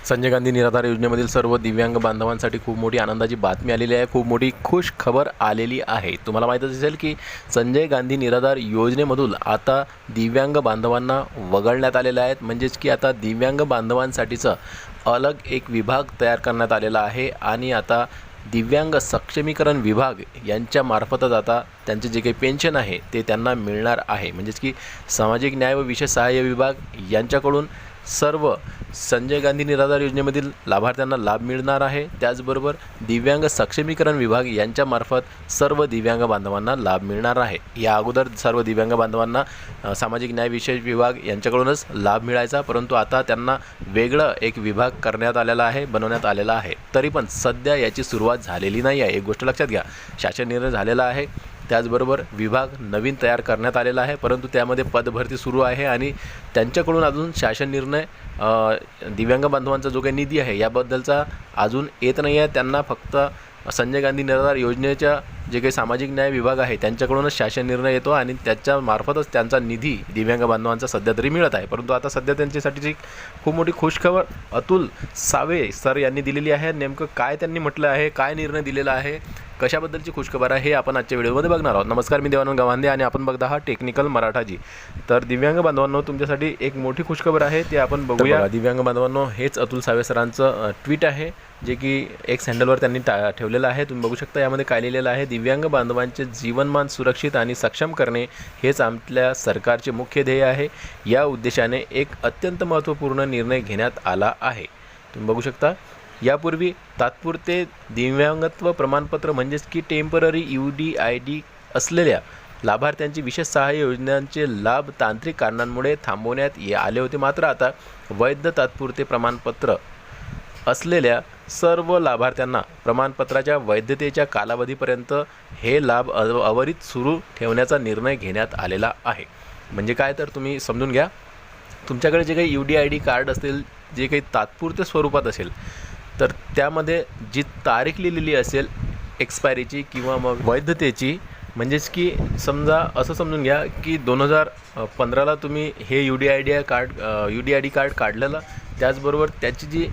संजय गांधी निराधार योजनेमधील सर्व दिव्यांग बांधवांसाठी खूप मोठी आनंदाची बातमी आलेली आहे। खूप मोठी खुश खबर आलेली आहे। तुम्हाला माहीतच असेल की संजय गांधी निराधार योजनेमधून आता दिव्यांग बांधवांना वगळण्यात आलेले आहेत। म्हणजेच की आता दिव्यांग बांधवांसाठीचा अलग एक विभाग तयार करण्यात आलेला आहे आणि आता दिव्यांग सक्षमीकरण विभाग यांच्या मार्फतच आता त्यांचे जे काही पेन्शन आहे ते त्यांना मिळणार आहे। म्हणजेच की सामाजिक न्याय व विशेष सहाय्य विभाग यांच्याकडून सर्व संजय गांधी निराधार योजनेमधील लाभार्थ्यांना लाभ मिळणार आहे। त्याचबरोबर दिव्यांग सक्षमीकरण विभाग यांच्यामार्फत सर्व दिव्यांग बांधवांना लाभ मिळणार आहे। या अगोदर सर्व दिव्यांग बांधवांना सामाजिक न्याय विशेष विभाग यांच्याकडूनच लाभ मिळायचा, परंतु आता त्यांना वेगळं एक विभाग करण्यात आलेला आहे, बनवण्यात आलेला आहे। तरी पण सध्या याची सुरुवात झालेली नाही आहे। एक गोष्ट लक्षात घ्या, शासन निर्णय झालेला आहे, त्याचबरोबर विभाग नवीन तयार करण्यात आलेला आहे, परंतु त्यामध्ये पदभरती सुरू आहे आणि त्यांच्याकडून अजून शासन निर्णय दिव्यांग बांधवांचा जो काही निधी आहे याबद्दलचा अजून येत नाही आहे। त्यांना फक्त संजय गांधी निराधार योजनेच्या जे काही सामाजिक न्याय विभाग आहे त्यांच्याकडूनच शासन निर्णय येतो आणि त्याच्या मार्फतच त्यांचा निधी दिव्यांग बांधवांचा सध्या तरी मिळत आहे। परंतु आता सध्या त्यांच्यासाठीची खूप मोठी खुशखबर अतुल सावे सर यांनी दिलेली आहे। नेमकं काय त्यांनी म्हटलं आहे, काय निर्णय दिलेला आहे, कशाबद्दलची खुशखबर आहे हे आपण आजच्या व्हिडिओमध्ये बघणार आहोत। नमस्कार, मी देवानंद गवांदे आणि आपण बघता हा टेक्निकल मराठाजी। तर दिव्यांग बांधवांनो, तुमच्यासाठी एक मोठी खुशखबर आहे, ते आपण बघूया। दिव्यांग बांधवांनो, हेच अतुल सावे सरांचं ट्विट आहे जे की एक्स हँडलवर त्यांनी ठेवलेलं आहे। तुम्ही बघू शकता, यामध्ये काय लिहिलेलं आहे, दिव्यांग बांधवांचे जीवनमान सुरक्षित आणि सक्षम करणे हेच आपल्या सरकारचे मुख्य ध्येय आहे। या उद्देशाने एक अत्यंत महत्त्वपूर्ण निर्णय घेण्यात आला आहे। तुम्ही बघू शकता, यापूर्वी तात्पुरते दिव्यांगत्व प्रमाणपत्र म्हणजेच की टेम्पररी UDID असलेल्या लाभार्थ्यांची विशेष सहाय्य योजनांचे लाभ तांत्रिक कारणांमुळे थांबवण्यात आले होते। मात्र आता वैध तात्पुरते प्रमाणपत्र असलेल्या सर्व लाभार्थ्यांना प्रमाणपत्राच्या वैधतेच्या कालावधीपर्यंत हे लाभ अविरत सुरू ठेवण्याचा निर्णय घेण्यात आलेला आहे। म्हणजे काय, तर तुम्ही समजून घ्या, तुमच्याकडे जे काही UDID कार्ड असेल, जे काही तात्पुरते स्वरूपात असेल, तर त्यामध्ये जी तारीख लिहिलेली असेल एक्सपायरीची किंवा मग वैधतेची, म्हणजेच की समजा असं समजून घ्या की 2015ला तुम्ही हे UDID कार्ड काढलेलं, त्याचबरोबर त्याची जी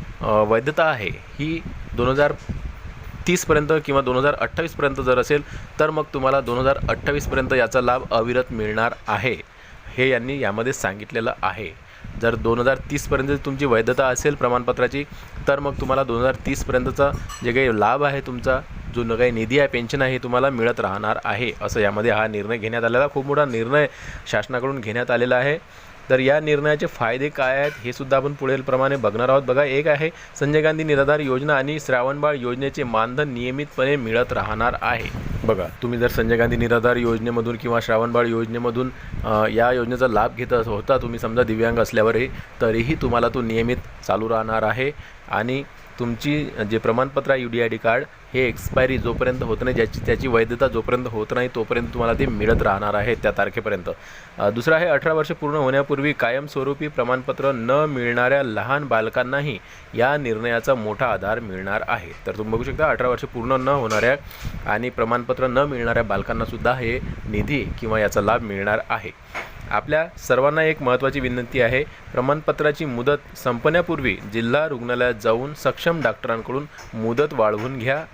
वैधता आहे ही 2030पर्यंत किंवा 2028पर्यंत जर असेल, तर मग तुम्हाला 2028पर्यंत याचा लाभ अविरत मिळणार आहे, हे यांनी यामध्ये सांगितलेलं आहे। जर 2030पर्यंत तुमची वैधता असेल प्रमाणपत्राची, तर मग तुम्हाला 2030पर्यंतचा जे काही लाभ आहे, तुमचा जो काही निधी आहे, पेन्शन आहे, तुम्हाला मिळत राहणार आहे, असं यामध्ये हा निर्णय घेण्यात आलेला। खूप मोठा निर्णय शासनाकडून घेण्यात आलेला आहे। तर या निर्णयाचे फायदे काय आहेत हे सुद्धा आपण पुढीलप्रमाणे बघणार आहोत। बघा, एक आहे संजय गांधी निराधार योजना आणि श्रावणबाळ योजनेचे मानधन नियमितपणे मिळत राहणार आहे। बघा, तुम्ही जर संजय गांधी निराधार योजनेमधून किंवा श्रावणबाळ योजनेमधून या योजनेचा लाभ घेत होता, तुम्ही समजा दिव्यांग असल्यावरही, तरीही तुम्हाला तो नियमित चालू राहणार आहे आणि तुमची जे प्रमाणपत्र आहे UDID कार्ड हे एक्सपायरी जोपर्यंत होत नाही, त्याची वैधता जोपर्यंत होत नाही, तोपर्यंत तुम्हाला ते मिळत राहणार आहे त्या तारखेपर्यंत। दुसरं आहे, 18 वर्ष पूर्ण होण्यापूर्वी कायमस्वरूपी प्रमाणपत्र न मिळणाऱ्या लहान बालकांनाही या निर्णयाचा मोठा आधार मिळणार आहे। तर तुम्ही बघू शकता, 18 वर्ष पूर्ण न होणाऱ्या आणि प्रमाणपत्र न मिळणाऱ्या बालकांनासुद्धा हे निधी किंवा याचा लाभ मिळणार आहे। आपल्या सर्वांना एक महत्त्वाची विनंती आहे, प्रमाणपत्राची मुदत संपण्यापूर्वी जिल्हा रुग्णालयात जाऊन सक्षम डॉक्टरांकडून मुदत वाढवून घ्या,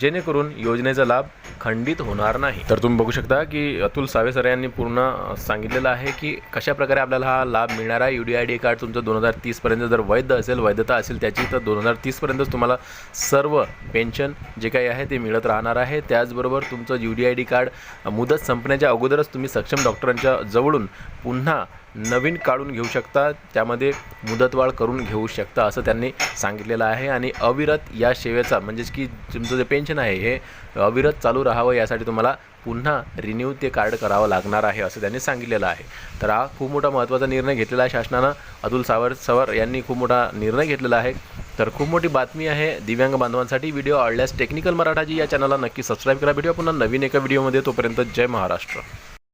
जेणेकरून योजनेचा लाभ खंडित होणार नाही। तर तुम्ही बघू शकता की अतुल सावे सर यांनी पूर्ण सांगितलेलं आहे की कशाप्रकारे आपल्याला हा लाभ मिळणार आहे। UDID कार्ड तुमचं 2030पर्यंत जर वैधता असेल त्याची, तर 2030पर्यंतच तुम्हाला सर्व पेन्शन जे काही आहे ते मिळत राहणार आहे। त्याचबरोबर तुमचं UDID कार्ड मुदत संपण्याच्या अगोदरच तुम्ही सक्षम डॉक्टरांच्या जवळून पुन्हा नवीन काढून घेऊ शकता, त्यामध्ये मुदतवाढ करून घेऊ शकता, असं त्यांनी सांगितलेलं आहे। आणि अविरत या सेवेचा, म्हणजेच की तुमचं जे पेन्शन आहे हे अविरत चालू राहावं, यासाठी तुम्हाला पुन्हा रिन्यू ते कार्ड करावं लागणार आहे, असं त्यांनी सांगितलेलं आहे। तर हा खूप मोठा महत्त्वाचा निर्णय घेतलेला आहे शासनानं। अतुल सर यांनी खूप मोठा निर्णय घेतलेला आहे। तर खूप मोठी बातमी आहे दिव्यांग बांधवांसाठी। व्हिडिओ आवडल्यास टेक्निकल मराठाजी या चॅनलला नक्की सबस्क्राईब करा। व्हिडिओ पुन्हा नवीन एका व्हिडिओमध्ये, तोपर्यंत जय महाराष्ट्र।